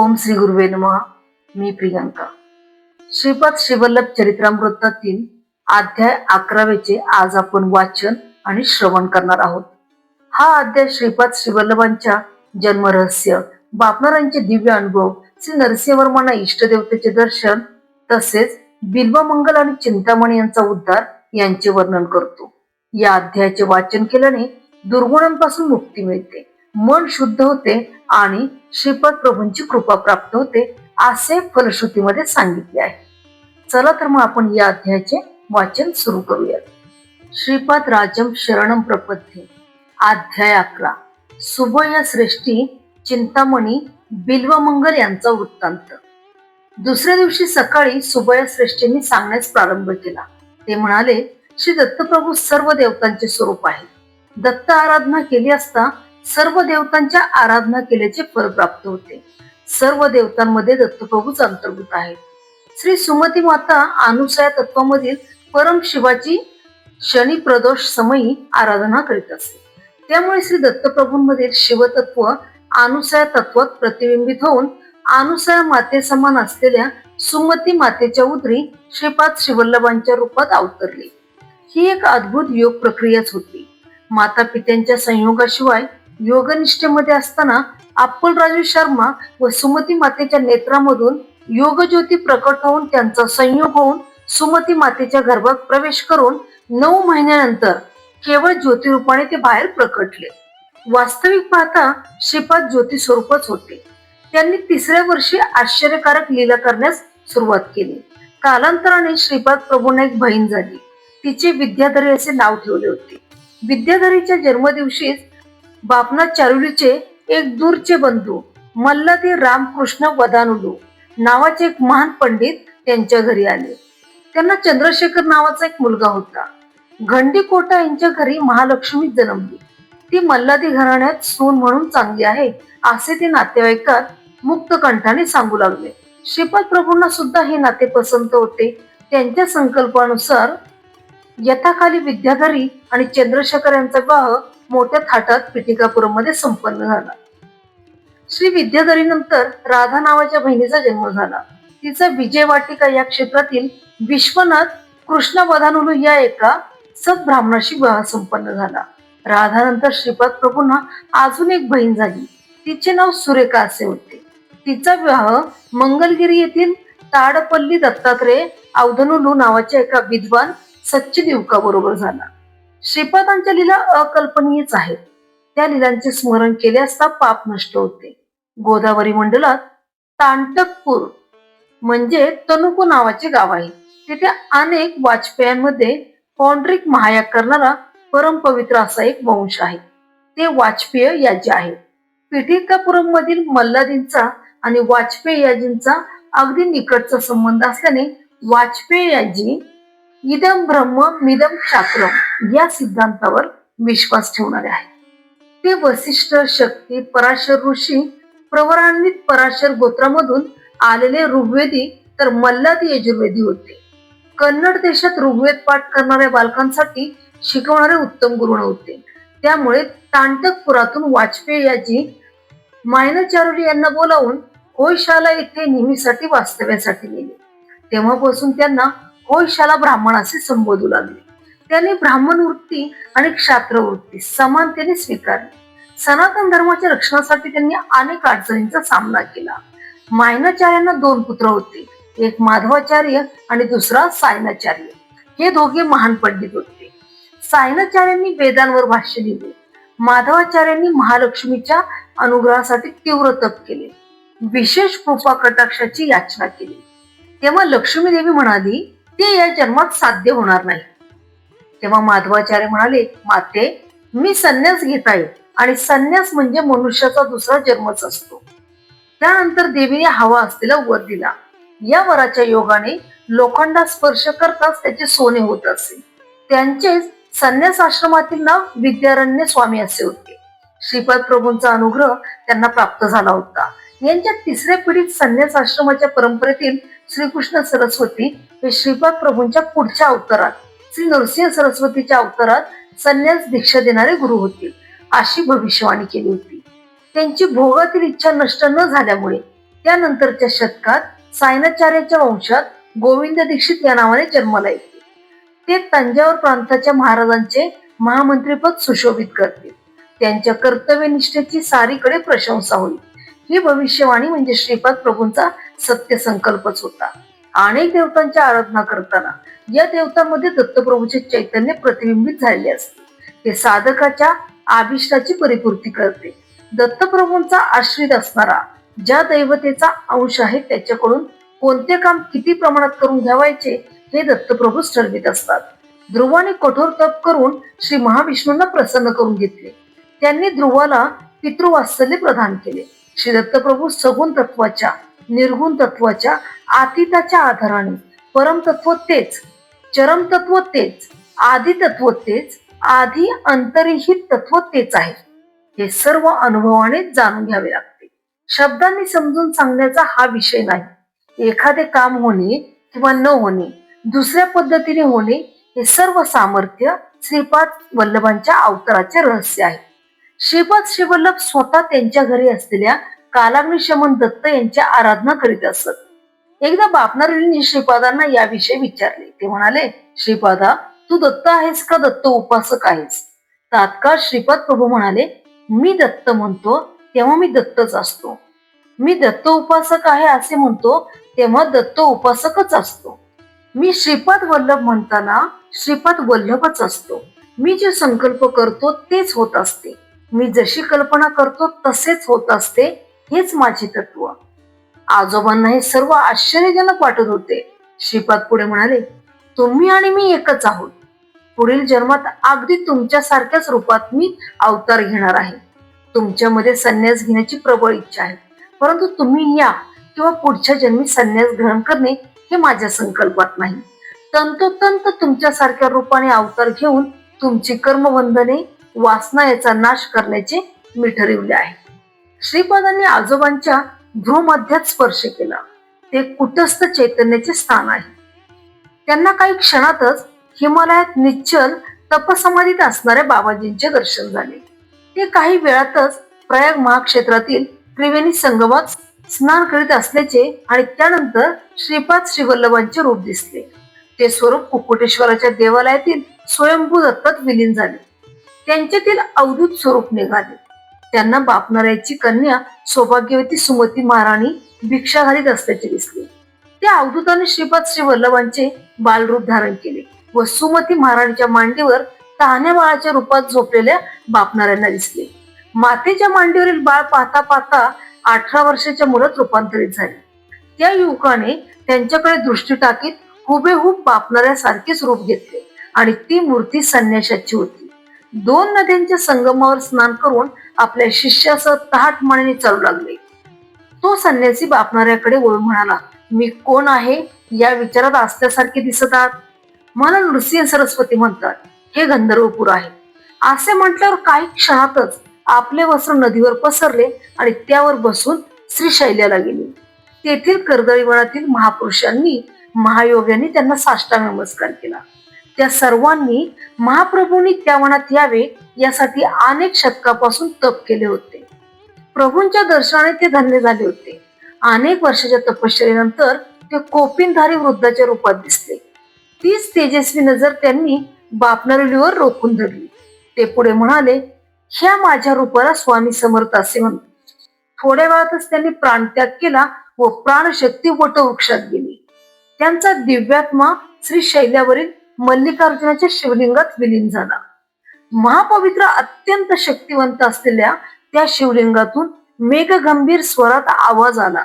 ओम श्री गुरुवे नमः. मी प्रियंका. श्रीपाद श्रीवल्लभ चरित्रामृतातील अध्याय 11 आज आपण वाचन आणि श्रवण करणार आहोत. हा अध्याय श्रीपाद श्रीवल्लभांच्या जन्मरहस्य, बापणारांचे दिव्य अनुभव, श्री नरसिंहवर्मांना इष्टदेवतेचे दर्शन, तसेच बिल्वमंगल आणि चिंतामणी यांचा उद्धार यांचे वर्णन करतो. या अध्यायाचे वाचन केल्याने दुर्गुणांपासून मुक्ती मिळते, मन शुद्ध होते आणि श्रीपाद प्रभूंची कृपा प्राप्त होते, असे फलश्रुतीमध्ये सांगितले आहे. चला तर मग आपण या अध्यायाचे वाचन सुरू करूयात. श्रीपाद राजम शरणम प्रपद्ये. अध्याय 11. सुभय श्रेष्ठी चिंतामणी बिल्वमंगल यांचा वृत्तांत. दुसऱ्या दिवशी सकाळी सुभय श्रेष्ठींनी सांगण्यास प्रारंभ केला. ते म्हणाले, श्री दत्तप्रभू सर्व देवतांचे स्वरूप आहे. दत्त आराधना केली असता सर्व देवतांच्या आराधना केल्याचे फल प्राप्त होते. सर्व देवतांमध्ये दत्तप्रभूच अंतर्भूत आहेत. श्री सुमती माता अनुसया तत्वामधील परम शिवाची शनी प्रदोष समयी आराधना करीत असते. त्यामुळे श्री दत्तप्रभूंमधील शिवतत्व अनुसया तत्वात प्रतिबिंबित होऊन अनुसया माते समान असलेल्या सुमती मातेच्या उदरी श्रीपाद श्रीवल्लभांच्या रूपात अवतरली. ही एक अद्भुत योग प्रक्रियाच होती. माता पित्यांच्या संयोगाशिवाय योगनिष्ठेमध्ये असताना अप्पलराजू शर्मा व सुमती मातेच्या नेत्रामधून योगज्योती प्रकट होऊन त्यांचा संयोग होऊन सुमती मातेच्या गर्भात प्रवेश करून 9 महिन्यानंतर केवळ ज्योतिरूपाने ते बाहेर प्रकटले. वास्तविक पाहता श्रीपाद ज्योती स्वरूपच होते. त्यांनी 3ऱ्या वर्षी आश्चर्यकारक लीला करण्यास सुरुवात केली. कालांतराने श्रीपाद प्रभूंना एक बहीण झाली. तिचे विद्याधरी असे नाव ठेवले होते. विद्याधरीच्या जन्मदिवशीच बापना चारुलीचे एक दूरचे बंधू मल्लादी रामकृष्ण वदानुलू नावाचे एक महान पंडित त्यांच्या घरी आले. त्यांना चंद्रशेखर नावाचा एक मुलगा होता. घंडीकोटा यांच्या घरी महालक्ष्मी जन्मली. ती मल्लादी घराण्यात सून म्हणून चांगली आहे असे ते नातेवाईकात मुक्त कंठाने सांगू लागले. श्रीपाद प्रभूंना सुद्धा हे नाते पसंत होते. त्यांच्या संकल्पानुसार यथाखाली विद्याधरी आणि चंद्रशेखर यांचा विवाह मोठ्या थाटात पिटिकापुरम मध्ये संपन्न झाला. श्री विद्याधरी नंतर राधा नावाच्या बहिणीचा जन्म झाला. तिचा विजयवाटिका या क्षेत्रातील विश्वनाथ कृष्ण वधानुलू या एका सद्ब्राह्मणाशी विवाह संपन्न झाला. राधानंतर श्रीपाद प्रभूंना अजून एक बहीण झाली. तिचे नाव सुरेखा असे होते. तिचा विवाह मंगलगिरी येथील ताडपल्ली दत्तात्रेय अवधनुलू नावाच्या एका विद्वान सच्चिद युवका बरोबर झाला. श्रीपादांच्या लीला अकल्पनीयच आहेत. त्या लीलांचे स्मरण केले असता पाप नष्ट होते. गोदावरी मंडलात तांटकपूर म्हणजे तनुकू नावाचे गाव आहे. तिथे अनेक वाजपेयांमध्ये पौंड्रिक महायाग करणारा परम पवित्र असा एक वंश आहे. ते वाजपेय याजी आहेत. पिठिकापुरम मधील मल्लादींचा आणि वाजपेय याजींचा अगदी निकटचा संबंध असल्याने वाजपेय याजी इदम ब्रह्म मिदम चाक्रम या सिद्धांतावर विश्वास ठेवणारे आहेत. ते वसिष्ठ, शक्ती, पराशर ऋषी, प्रवरान्वित पराशर गोत्रामधून आलेले ऋग्वेदी तर मल्लादी यजुर्वेदी होते. कन्नड देशात ऋग्वेद पाठ करणाऱ्या बालकांसाठी शिकवणारे उत्तम गुरु नव्हते. त्यामुळे तांटकपुरातून वाजपेय याजी मायनचारुली यांना बोलावून होयशाला येथे नेहमीसाठी वास्तव्यासाठी नेले. तेव्हापासून त्यांना होयशाला ब्राह्मण असे संबोधू लागले. त्यांनी ब्राह्मण वृत्ती आणि क्षात्र वृत्ती समानतेने स्वीकारली. सनातन धर्माच्या रक्षणासाठी त्यांनी अनेक अडचणींचा सामना केला. मायनाचार्यांना 2 पुत्र होते. एक माधवाचार्य आणि दुसरा सायनाचार्य. हे दोघे महान पंडित होते. सायनाचार्यांनी वेदांवर भाष्य लिहिले. माधवाचार्यांनी महालक्ष्मीच्या अनुग्रहासाठी तीव्र तप केले. विशेष कृपा कटाक्षाची याचना केली. तेव्हा लक्ष्मी देवी म्हणाली, ते या जन्मात साध्य होणार नाही. तेव्हा माधवाचार्य म्हणाले, माते, मी संन्यास घेत आहे आणि संन्यास म्हणजे मनुष्याचा दुसरा जन्मच असतो. त्यानंतर देवीने हवा असलेला वर दिला. या वराच्या योगाने लोखंडा स्पर्श करताच त्याचे सोने होत असे. त्यांचेच संन्यास आश्रमातील नाव विद्यारण्य स्वामी असे होते. श्रीपाद प्रभूंचा अनुग्रह त्यांना प्राप्त झाला होता. यांच्या 3ऱ्या पिढीत संन्यास आश्रमाच्या परंपरेतील श्रीकृष्ण सरस्वती हे श्रीपाद प्रभूंच्या पुढच्या अवतारात श्री नरसिंह सरस्वतीच्या अवतारात संन्यास दीक्षा देणारे गुरु होतील अशी भविष्यवाणी केली होती. त्यांची भोगातील इच्छा नष्ट न झाल्यामुळे त्यानंतरच्या शतकात सायनाचार्याच्या वंशात गोविंद दीक्षित या नावाने जन्माला येते. ते तंजावर प्रांताच्या महाराजांचे महामंत्रीपद सुशोभित करतील. त्यांच्या कर्तव्यनिष्ठेची सारीकडे प्रशंसा होईल. ही भविष्यवाणी म्हणजे श्रीपाद प्रभूंचा सत्य संकल्पच होता. अनेक देवतांची आराधना करताना या देवतांमध्ये दत्तप्रभूचे चैतन्य प्रतिबिंबित झालेले असते. ते साधकाच्या अभिष्टाची परिपूर्ती करते. दत्तप्रभूंचा आश्रित असणारा ज्या दैवतेचा अंश आहे त्याच्याकडून कोणते काम किती प्रमाणात करून घ्यावायचे हे दत्तप्रभू ठरवित असतात. ध्रुवाने कठोर तप करून श्री महाविष्णूंना प्रसन्न करून घेतले. त्यांनी ध्रुवाला पितृवात्सल्य प्रदान केले. श्री दत्तप्रभू सगुण तत्वाच्या, निर्गुण तत्वाच्या, आतीताच्या आधाराने परमतत्व तेच, चरम तत्व तेच, आदी तत्व तेच, आधी अंतर्हित तत्व तेच आहे. हे सर्व अनुभवाने जाणून घ्यावे लागते. शब्दांनी समजून सांगण्याचा हा विषय नाही. एखादे काम होणे किंवा न होणे, दुसऱ्या पद्धतीने होणे हे सर्व सामर्थ्य श्रीपाद वल्लभांच्या अवताराचे रहस्य आहे. श्रीपाद श्रीवल्लभ स्वतः त्यांच्या घरी असलेल्या कालाग्निशमन दत्त यांची आराधना करीत असत. एकदा बापनारींनी श्रीपादांना याविषयी विचारले. ते म्हणाले, श्रीपादा, तू दत्त आहेस का दत्त उपासक आहेस? तात्काळ श्रीपाद प्रभू म्हणाले, मी दत्त म्हणतो तेव्हा मी दत्तच असतो. मी दत्त उपासक आहे असे म्हणतो तेव्हा दत्त उपासकच असतो. मी श्रीपाद वल्लभ म्हणताना श्रीपाद वल्लभच असतो. मी जे संकल्प करतो तेच होत असते. मी जशी कल्पना करतो तसेच होत असते. हेच माझे तत्व. आजोबांना हे सर्व आश्चर्यजनक वाटत होते. श्रीपाद पुढे म्हणाले, तुम्ही आणि मी एकच आहोत. पुढील जन्मात अगदी तुमच्या सारख्याच रूपात मी अवतार घेणार आहे. तुमच्यामध्ये संन्यास घेण्याची प्रबळ इच्छा आहे, परंतु तुम्ही या किंवा पुढच्या जन्मी संन्यास ग्रहण करणे हे माझ्या संकल्पात नाही. तंतोतंत तुमच्या सारख्या रूपाने अवतार घेऊन तुमची कर्मबंधने, वासना याचा नाश करण्याचे मी ठरविले आहे. श्रीपादांनी आजोबांच्या भ्रूमध्यात स्पर्श केला. ते कुटस्थ चैतन्याचे स्थान आहे. त्यांना काही क्षणातच हिमालयात निश्चल तपसमाधीत असणाऱ्या बाबाजींचे दर्शन झाले. ते काही वेळातच प्रयाग महाक्षेत्रातील त्रिवेणी संगमात स्नान करीत असल्याचे आणि त्यानंतर श्रीपाद श्रीवल्लभांचे रूप दिसले. ते स्वरूप कुक्कुटेश्वराच्या देवालयातील स्वयंभू दत्तात विलीन झाले. त्यांच्यातील अवधूत स्वरूप निघाले. त्यांना बापनाऱ्याची कन्या सौभाग्यवती सुमती महाराणी भिक्षा घालीत असल्याचे दिसले. त्या अवधूताने श्रीपाद श्रीवल्लभांचे बालरूप धारण केले व सुमती महाराणीच्या मांडीवर तहान्या बाळाच्या रूपात झोपलेल्या बापनाऱ्यांना दिसले. मातेच्या मांडीवरील बाळ पाहता पाहता 18 वर्षाच्या मुलात रूपांतरित झाले. त्या युवकाने त्यांच्याकडे दृष्टी टाकीत हुबेहूब बापनाऱ्यासारखेच रूप घेतले आणि ती मूर्ती संन्याशाची होती. 2 नद्यांच्या संगमावर स्नान करून आपल्या शिष्यासह तहाटमानेने चालू लागले. तो संन्यासी बापनाऱ्याकडे वळून म्हणाला, मी कोण आहे या विचारात असल्यासारखे दिसत आहात. मला नृसिंह सरस्वती म्हणतात. हे गंधर्वपूर आहे. असे म्हटल्यावर काही क्षणातच आपले वस्त्र नदीवर पसरले आणि त्यावर बसून श्रीशैल्याला गेले. तेथील कर्दळी वनातील महापुरुषांनी, महायोग्यांनी त्यांना साष्टांग नमस्कार केला. त्या सर्वांनी महाप्रभूंनी त्या वनात यावे यासाठी अनेक शतकापासून तप केले होते. प्रभूंच्या दर्शनाने ते धन्य झाले होते. अनेक वर्षाच्या तपश्चर्येनंतर ते कोपिनधारी वृद्धाच्या रूपात दिसले. तीच तेजस्वी नजर त्यांनी बापनारीवर रोखून धरली. ते पुढे म्हणाले, ह्या माझ्या रूपाला स्वामी समर्थ असे म्हणतात. थोड्या वेळातच त्यांनी प्राणत्याग केला व प्राणशक्ती वटवृक्षात गेली. त्यांचा दिव्यात्मा श्री शैल्यावरील मल्लिकार्जुनाच्या शिवलिंगात विलीन झाला. महापवित्र अत्यंत शक्तिवंत असलेल्या त्या शिवलिंगातून मेघगंभीर स्वरात आवाज आला,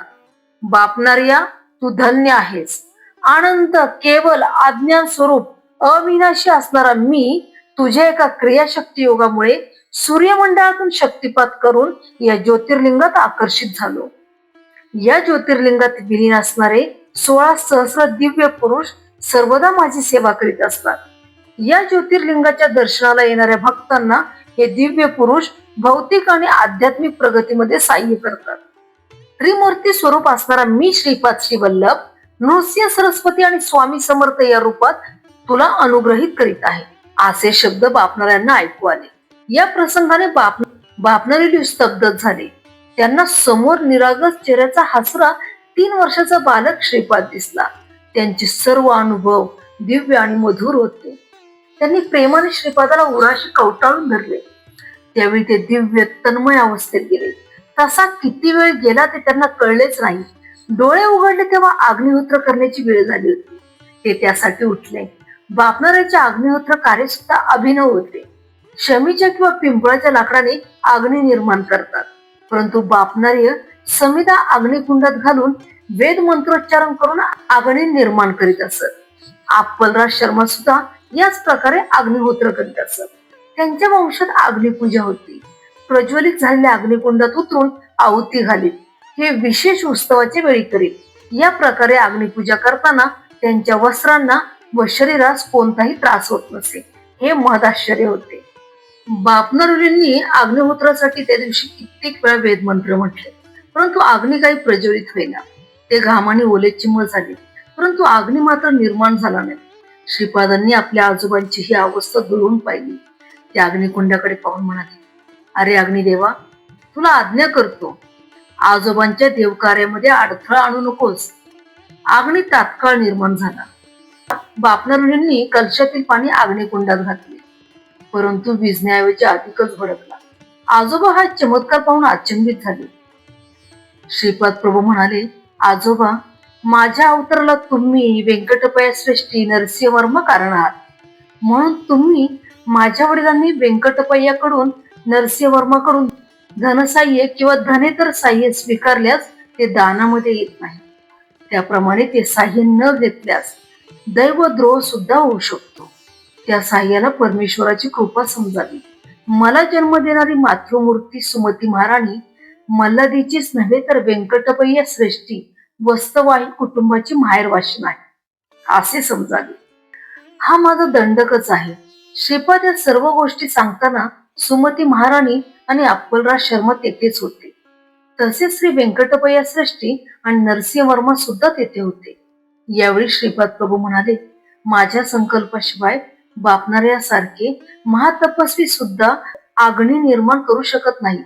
बापनार्या, तू धन्य आहेस. आनंद, केवल, अज्ञान स्वरूप, अविनाशी असणारा मी तुझ्या एका क्रियाशक्ती योगामुळे सूर्यमंडळातून शक्तिपात करून या ज्योतिर्लिंगात आकर्षित झालो. या ज्योतिर्लिंगात विलीन असणारे 16 सहस्र दिव्य पुरुष सर्वदा माझी सेवा करीत असतात. या ज्योतिर्लिंगाच्या दर्शनाला येणाऱ्या भक्तांना हे दिव्य पुरुष भौतिक आणि आध्यात्मिक प्रगतीमध्ये सहाय्य करतात. त्रिमूर्ती स्वरूप असणारा मी श्रीपाद श्रीवल्लभ, नृसिंह सरस्वती आणि स्वामी समर्थ या रूपात तुला अनुग्रहित करीत आहे. असे शब्द बापनाऱ्यांना ऐकू आले. या प्रसंगाने बापनारी स्तब्ध झाले. त्यांना समोर निरागस चेहऱ्याचा हसरा 3 वर्षाचा बालक श्रीपाद दिसला. त्यांचे सर्व अनुभव दिव्य आणि मधुर होते. त्यांनी प्रेमाने श्रीपादाला उराशी कवटाळून धरले. त्यावेळी ते दिव्य तन्मय अवस्थेत गेले. तसा किती वेळ गेला ते त्यांना कळलेच नाही. डोळे उघडले तेव्हा अग्निहोत्र करण्याची वेळ झाली होती. ते त्यासाठी उठले. बापणाऱ्याचे अग्निहोत्र कार्य सुद्धा अभिनव होते. शमीच्या किंवा पिंपळाच्या लाकडाने अग्नी निर्माण करतात, परंतु बापणार्य समिधा अग्निकुंडात घालून वेद मंत्रोच्चारण करून अग्नी निर्माण करीत असत. अप्पलराज शर्मा सुद्धा याच प्रकारे अग्निहोत्र करीत असत. त्यांच्या वंशात अग्निपूजा होती. प्रज्वलित झालेल्या अग्निकुंडात उतरून आहुती घालीत. हे विशेष उत्सवाच्या वेळी करीत. या प्रकारे अग्निपूजा करताना त्यांच्या वस्त्रांना व शरीरास कोणताही त्रास होत नसे. हे महदाश्चर्य होते. बापनारुलींनी अग्निहोत्रासाठी त्या दिवशी कित्येक वेळा वेदमंत्र म्हटले, परंतु अग्नी काही प्रज्वलित होईना. ते घामाने ओले चिंब झाले, परंतु अग्नी मात्र निर्माण झाला नाही. श्रीपादांनी आपल्या आजोबांची ही अवस्था दुरून पाहिली. त्या अग्निकुंडाकडे पाहून म्हणाले, अरे अग्निदेवा, तुला आज्ञा करतो, आजोबांच्या देवकार्यामध्ये अडथळा आणू नकोस. अग्नी तात्काळ निर्माण झाला. बापनारुलींनी कलशातील पाणी अग्निकुंडात घातले, परंतु विझण्याऐवजी अधिकच भडकला. आजोबा हा चमत्कार पाहून अचंबित झाले. श्रीपाद प्रभू म्हणाले, आजोबा, माझ्या अवताराला तुम्ही व्यंकटपया श्रेष्ठी नरसिंहवर्मा कारण आहात. म्हणून तुम्ही माझ्या वडिलांनी व्यंकटपय्याकडून नरसिंहवर्माकडून धनसाह्य किंवा धनेतर साह्य स्वीकारल्यास ते दानामध्ये येत नाही. त्याप्रमाणे ते साह्य न घेतल्यास दैवद्रोह सुद्धा होऊ शकतो. त्या साह्याला परमेश्वराची कृपा समजावी. मला जन्म देणारी मातृमूर्ती सुमती महाराणी मल्हारीचीच नव्हे तर व्यंकटपय्या श्रेष्ठी वस्तवाही कुटुंबाची माहेरवाशीण आहे असे समजावे. हा माझा दंडकच आहे. श्रीपाद या सर्व गोष्टी सांगताना सुमती महाराणी आणि अप्पलराज शर्मा तेथेच होते. तसेच श्री व्यंकटपय्या श्रेष्ठी आणि नरसिंहवर्मा सुद्धा तेथे होते. यावेळी श्रीपाद प्रभू म्हणाले, माझ्या संकल्पाशिवाय बापणाऱ्यासारखे महातपस्वी सुद्धा अग्नी निर्माण करू शकत नाही.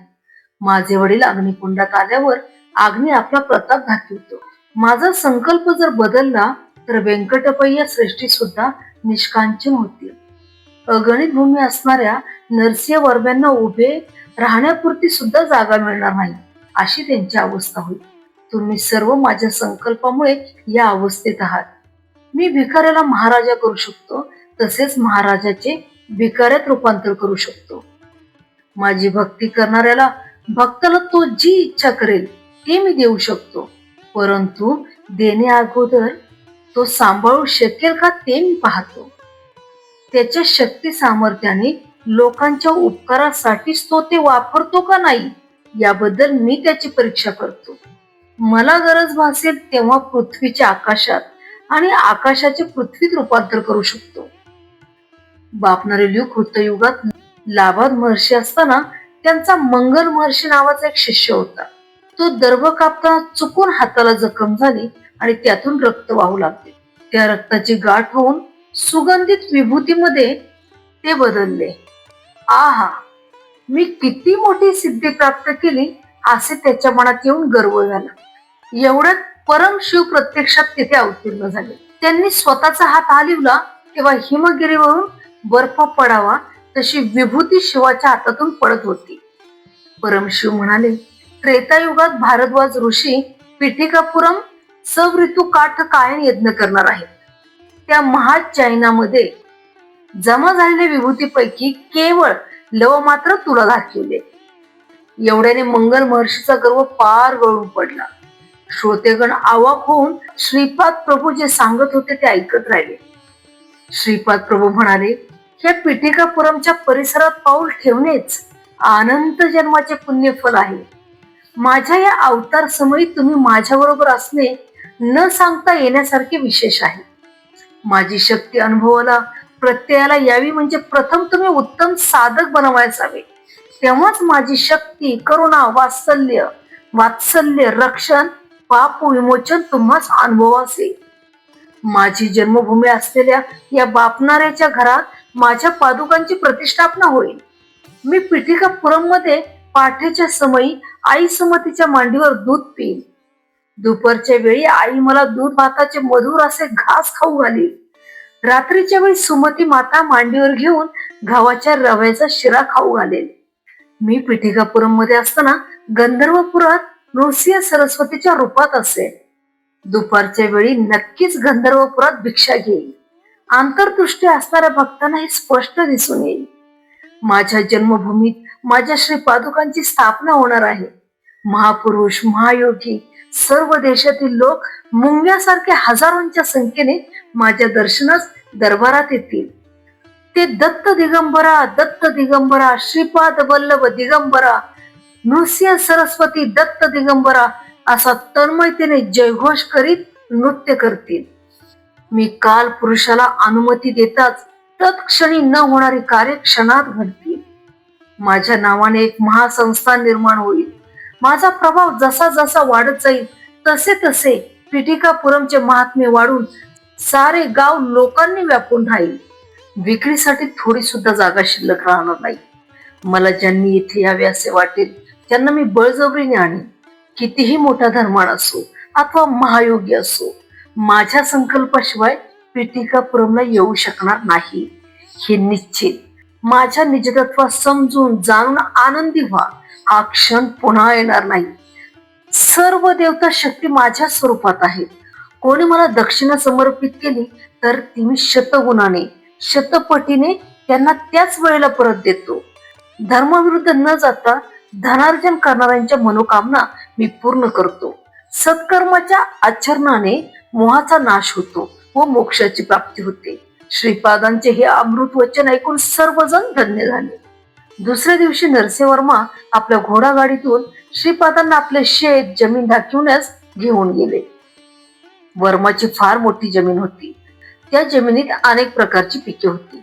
माझे वडील अग्निकुंडात आल्यावर अग्नी आपला प्रताप दाखवतो. माझा संकल्प जर बदलला तर व्यंकटपय्या श्रेष्ठी सुद्धा निष्कांचन होतील. अगणित भूमी असणाऱ्या नरसिंहवर्म्यांना उभे राहण्यापुरती सुद्धा जागा मिळणार नाही, अशी त्यांची अवस्था होईल. तुम्ही सर्व माझ्या संकल्पामुळे या अवस्थेत आहात. मी भिकाऱ्याला महाराजा करू शकतो, तसेच महाराजाचे भिकाऱ्यात रूपांतर करू शकतो. माझी भक्ती करणाऱ्याला भक्ताला तो जी इच्छा करेल ते मी देऊ शकतो, परंतु देण्या अगोदर तो सांभाळू शकेल का ते मी पाहतो. त्याच्या शक्ती सामर्थ्याने लोकांच्या उपकारासाठीच तो ते वापरतो का नाही याबद्दल मी त्याची परीक्षा करतो. मला गरज भासेल तेव्हा पृथ्वीच्या आकाशात आणि आकाशाचे पृथ्वीत रूपांतर करू शकतो. बापनारेली कृतयुगात लाभाद महर्षी असताना त्यांचा मंगल महर्षी नावाचा एक शिष्य होता. तो दर्भ कापताना चुकून हाताला जखम झाली आणि त्यातून रक्त वाहू लागले. त्या रक्ताची गाठ होऊन सुगंधित विभूतीमध्ये ते बदलले. आहा, मी किती मोठी सिद्धी प्राप्त केली असे त्याच्या मनात येऊन गर्व झाला. एवढ्यात परम शिव प्रत्यक्षात तिथे अवतीर्ण झाले. त्यांनी स्वतःचा हात हलवला तेव्हा हिमगिरीवरून बर्फ पडावा तशी विभूती शिवाच्या हातातून पडत होती. परमशिव म्हणाले, त्रेतायुगात भारद्वाज ऋषी पिठिकापुरम सवऋतू काठ कायन यज्ञ करणार आहेत. त्या महाचैनामध्ये जमा झालेल्या विभूतीपैकी केवळ लव मात्र तुला दाखवले. एवढ्याने मंगल महर्षीचा गर्व पार गळून पडला. श्रोतेगण अवाक होऊन श्रीपाद प्रभू जे सांगत होते ते ऐकत राहिले. श्रीपाद प्रभू म्हणाले, या पिठिकापुरमच्या परिसरात पाऊल ठेवणेच अनंत जन्माचे पुण्यफल आहे. माझ्या या अवतार समयी तुम्ही माझ्या बरोबर असणे न सांगता येण्यासारखे विशेष आहे. माझी शक्ती अनुभवाला प्रत्ययाला यावी म्हणजे प्रथम तुम्ही उत्तम साधक बनवायला हवे. तेव्हाच माझी शक्ती, करुणा, वात्सल्य, रक्षण, पाप विमोचन तुम्हाच अनुभवास येईल. माझी जन्मभूमी असलेल्या या बापणाऱ्याच्या घरात माझ्या पादुकांची प्रतिष्ठापना होईल. मी पिठिकापुरम मध्ये पाठीच्या समयी आई समतीच्या मांडीवर दूध पिईल. दुपारच्या वेळी आई मला दूध भाताचे मधुर असे घास खाऊ घालील. रात्रीच्या वेळी सुमती माता मांडीवर घेऊन गव्हाच्या रव्याचा शिरा खाऊ घालेल. मी पिठिकापुरम मध्ये असताना गंधर्वपुरात नृसिंह सरस्वतीच्या रूपात असेल. दुपारच्या वेळी नक्कीच गंधर्वपुरात भिक्षा घेईल. आंतरदृष्टी असणाऱ्या भक्तांना हे स्पष्ट दिसून येईल. माझ्या जन्मभूमीत माझ्या श्री पादुकांची स्थापना होणार आहे. महापुरुष, महायोगी, सर्व देशातील लोक मुंग्यासारखे हजारोंच्या संख्येने माझ्या दर्शनास दरबारात येतील. ते दत्त दिगंबरा, दत्त दिगंबरा, श्रीपाद वल्लभ दिगंबरा, नृसिंह सरस्वती दत्त दिगंबरा असा तन्मयतेने जयघोष करीत नृत्य करतील. मी काल पुरुषाला अनुमती देताच तत्क्षणी न होणारी कार्य क्षणात घडतील. माझ्या नावाने एक महासंस्थान निर्माण होईल. माझा प्रभाव जसा जसा वाढत जाईल तसे तसे पिठिकापुरमचे महात्म्य वाढून सारे गाव लोकांनी व्यापून राहील. विक्रीसाठी थोडी सुद्धा जागा शिल्लक राहणार नाही. मला ज्यांनी इथे यावे असे वाटेल त्यांना मी बळजबरीने आणेन. कितीही मोठा धर्माण असो अथवा महायोगी असो, माझ्या संकल्पाशिवाय पिठिकापुरमला येऊ शकणार नाही हे निश्चित. माझ्या निजतत्वात समजून जाणून आनंदी व्हा. हा क्षण पुन्हा येणार नाही. सर्व देवता शक्ती माझ्या स्वरूपात आहेत. कोणी मला दक्षिणा समर्पित केली तर ती मी शतगुणाने, शतपटीने त्यांना त्याच वेळेला परत देतो. धर्माविरुद्ध न जाता धनार्जन करणाऱ्यांच्या मनोकामना मी पूर्ण करतो. सत्कर्माच्या आचरणाने मोहाचा नाश होतो व मोक्षाची प्राप्ती होते. श्रीपादांचे हे अमृत वचन ऐकून सर्वजण धन्य झाले. दुसऱ्या दिवशी नरसिंहवर्मा आपल्या घोडागाडीतून श्रीपादांना आपले शेत जमीन दाखवण्यास घेऊन गेले. वर्माची फार मोठी जमीन होती. त्या जमिनीत अनेक प्रकारची पिके होती.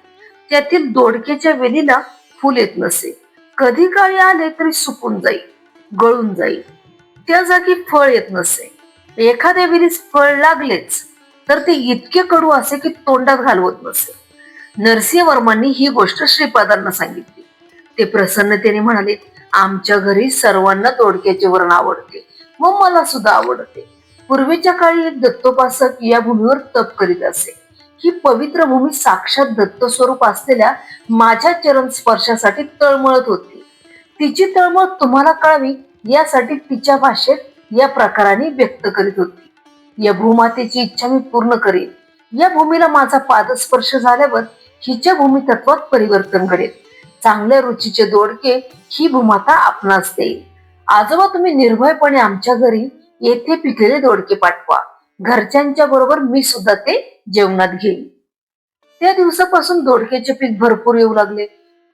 त्यातील दोडकेच्या वेलीला फुल येत नसे. कधी काळी आले तरी सुकून जाईल, गळून जाईल. त्या जागी फळ येत नसे. एखाद्या वेलीस फळ लागलेच तर ते इतके कडू असे की तोंडात घालवत नसे. नरसिंहवर्मांनी ही गोष्ट श्रीपादांना सांगितली. ते प्रसन्नतेने म्हणाले, आमच्या घरी सर्वांना दोडक्याचे वरण आवडते व मला सुद्धा आवडते. पूर्वीच्या काळी एक दत्तोपासक या भूमीवर तप करीत असे. ही पवित्र भूमी साक्षात दत्त स्वरूप असलेल्या माझ्या चरण स्पर्शासाठी तळमळत होती. तिची तळमळ तुम्हाला कळावी यासाठी तिच्या भाषेत या प्रकाराने व्यक्त करीत होती. या भूमातेची इच्छा मी पूर्ण करेन. या भूमीला माझा पादस्पर्श झाल्यावर हिच्या भूमी तत्वात परिवर्तन घडेल. चांगल्या रुचीचे दोडके ही भूमाता आपणास देईल. आजोबा, तुम्ही निर्भयपणे आमच्या घरी येथे पिकलेले दोडके पाठवा. घरच्यांच्या बरोबर मी सुद्धा ते जेवणात घेईन. त्या दिवसापासून दोडक्याचे पीक भरपूर येऊ लागले.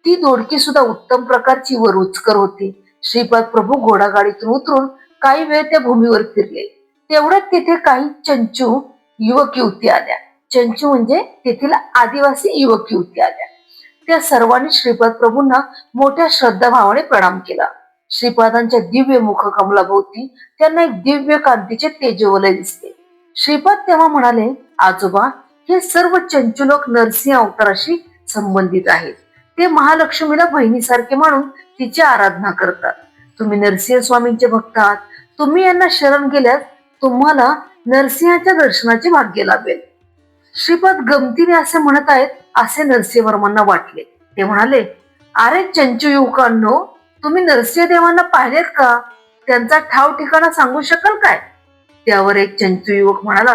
ती दोडकी सुद्धा उत्तम प्रकारची व रुचकर होती. श्रीपाद प्रभू घोडागाडीतून उतरून काही वेळ त्या भूमीवर फिरले. तेवढ्यात तिथे काही चंचू युवक युवती आल्या. चंचू म्हणजे तेथील आदिवासी युवक युवती आल्या. त्या सर्वांनी श्रीपाद प्रभूंना मोठ्या श्रद्धाभावाने प्रणाम केला. श्रीपादांच्या दिव्य मुख कमलाभोवती त्यांना एक दिव्य कांतीचे तेजोवलय दिसले. श्रीपाद तेव्हा म्हणाले, आजोबा, हे सर्व चंचू लोक नरसिंह अवताराशी संबंधित आहेत. ते महालक्ष्मीला बहिणीसारखे मानून तिची आराधना करतात. तुम्ही नरसिंह स्वामींचे भक्त आहात. तुम्ही यांना शरण गेल्यास तुम्हाला नरसिंहाच्या दर्शनाचे भाग्य लाभेल. श्रीपाद गमतीने असे म्हणत आहेत असे नरसिंहवर्मांना वाटले. ते म्हणाले, अरे चंचू युवकांनो, तुम्ही नरसिंह देवांना पाहिलेत का? त्यांचा ठाव ठिकाणा सांगू शकाल काय? त्यावर एक चंचू युवक म्हणाला,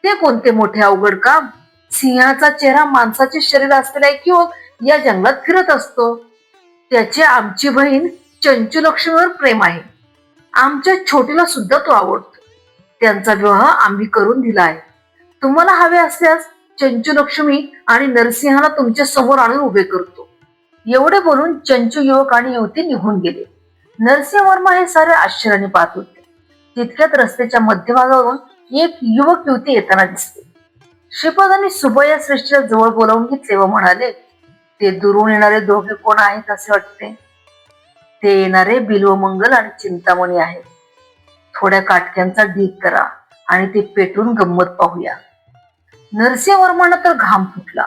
ते कोणते मोठे अवघड काम. सिंहाचा चेहरा माणसाचे शरीर असलेला एक युवक या जंगलात फिरत असतो. त्याचे आमची बहीण चंचू लक्ष्मीवर प्रेम आहे. आमच्या छोटीला सुद्धा तो आवडतो. त्यांचा विवाह आम्ही करून दिला आहे. तुम्हाला हवे असल्यास चंचू लक्ष्मी आणि नरसिंहाला तुमच्या समोर आणून उभे करतो. एवढे बोलून चंचू युवक आणि युवती निघून गेले. नरसिंह वर्मा हे सारे आश्चर्याने पाहत होते. तितक्यात रस्त्याच्या मध्यभागावरून एक युवक युवती येताना दिसले. श्रीपादांनी सुबया श्रेष्ठीला जवळ बोलावून घेतले व म्हणाले, ते दुरून येणारे दोघे कोण आहेत असे वाटते? ते येणारे बिल्वमंगल आणि चिंतामणी आहेत. थोड्या काटक्यांचा ढीग करा आणि ते पेटून गंमत पाहूया. नरसिंह वर्मांना तर घाम फुटला.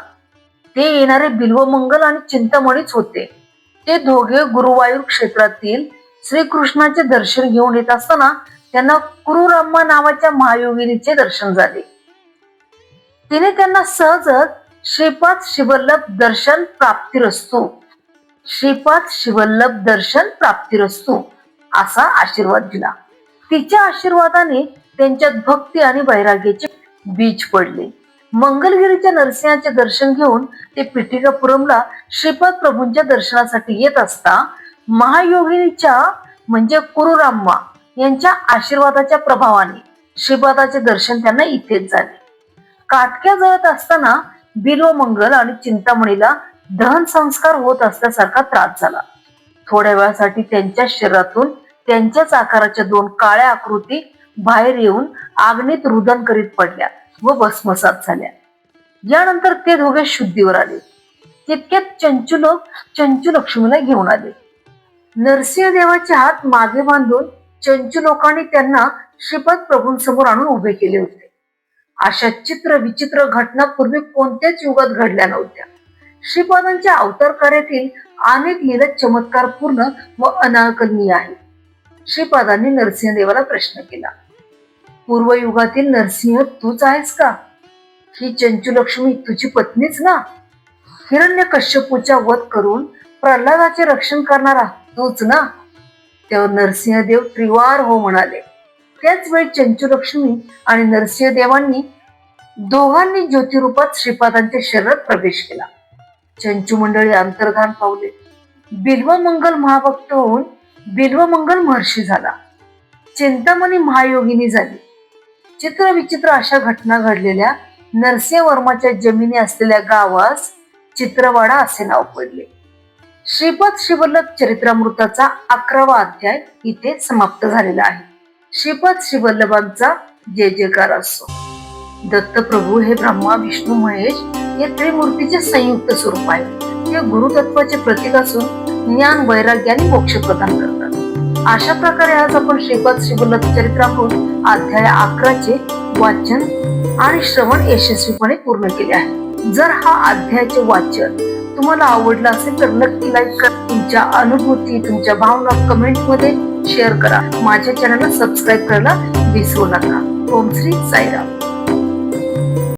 ते येणारे बिल्वमंगल आणि चिंतामणीच होते. ते दोघे गुरुवायूर क्षेत्रातील श्रीकृष्णाचे दर्शन घेऊन येत असताना त्यांना कुरुराम्मा नावाच्या महायोगिनीचे दर्शन झाले. तिने त्यांना सहजच श्रीपाद शिवल्लभ दर्शन प्राप्तिरस्तु, श्रीपाद शिवल्लभ दर्शन प्राप्तिरस्तु असा आशीर्वाद दिला. तिच्या आशीर्वादाने त्यांच्यात भक्ती आणि वैराग्याचे बीज पडले. मंगलगिरीच्या नरसिंहाचे दर्शन घेऊन ते पिठिकापुरमला श्रीपाद प्रभूंच्या दर्शनासाठी येत असता महायोगिनीच्या म्हणजे कुरुराम्मा यांच्या आशीर्वादाच्या प्रभावाने श्रीपादाचे दर्शन त्यांना इथेच झाले. काटक्या जळत असताना बिल्वमंगल आणि चिंतामणीला दहन संस्कार होत असल्यासारखा त्रास झाला. थोड्या वेळासाठी त्यांच्या शरीरातून त्यांच्याच आकाराच्या 2 काळ्या आकृती बाहेर येऊन आग्नीत रुदन करीत पडल्या व भस्मसात झाल्या. यानंतर ते दोघे शुद्धीवर आले. तितक्यात चंचुलक्ष्मीला घेऊन आले. नरसिंहदेवाचे हात मागे बांधून चंचुलोकांनी त्यांना श्रीपाद प्रभूंसमोर आणून उभे केले होते. अशा चित्र विचित्र घटना पूर्वी कोणत्याच युगात घडल्या नव्हत्या. श्रीपादांच्या अवतार कार्यातील अनेक लीला चमत्कारपूर्ण व अनाकलनीय आहेत. श्रीपादांनी नरसिंहदेवाला प्रश्न केला, पूर्वयुगातील नरसिंह तूच आहेस का? ही चंचुलक्ष्मी तुझी पत्नीच ना? हिरण्यकश्यपूचा वध करून प्रल्हादाचे रक्षण करणारा तूच ना? तेव्हा नरसिंहदेव त्रिवार हो म्हणाले. त्याच वेळी चंचुलक्ष्मी आणि नरसिंहदेवांनी दोघांनी ज्योतिरूपात श्रीपादांच्या शरीरात प्रवेश केला. चंचू मंडळी अंतर्धान पावले. बिल्वमंगल महाभक्त होऊन बिल्वमंगल महर्षी झाला. चिंतामणी महायोगिनी झाली. चित्रविचित्र अशा घटना घडलेल्या नरसिंहवर्माच्या जमिनी असलेल्या गावास चित्रवाडा असे नाव पडले. श्रीपाद शिवल्लभ चरित्रामृताचा 11वा अध्याय इथे समाप्त झालेला आहे. श्रीपाद शिवल्लभांचा जय जयकार असो. दत्तप्रभू हे ब्रह्मा विष्णू महेश या त्रिमूर्तीचे संयुक्त स्वरूप आहे. ते गुरुतत्वाचे प्रतीक असून ज्ञान वैराग्य आणि मोक्ष प्रदान करतात. अशा प्रकारे आज आपण श्रीपाद शिवल्लभ चरित्रामृत अध्याय 11चे वाचन आणि श्रवण यशस्वीपणे पूर्ण केले आहे. जर हा अध्यायाचे वाचन तुम्हाला आवडलं असेल तर नक्की लाईक करा. तुमच्या अनुभूती तुमच्या भावना कमेंट मध्ये शेअर करा. माझ्या चॅनलला सबस्क्राईब करायला विसरू नका. ओम श्री साईराम.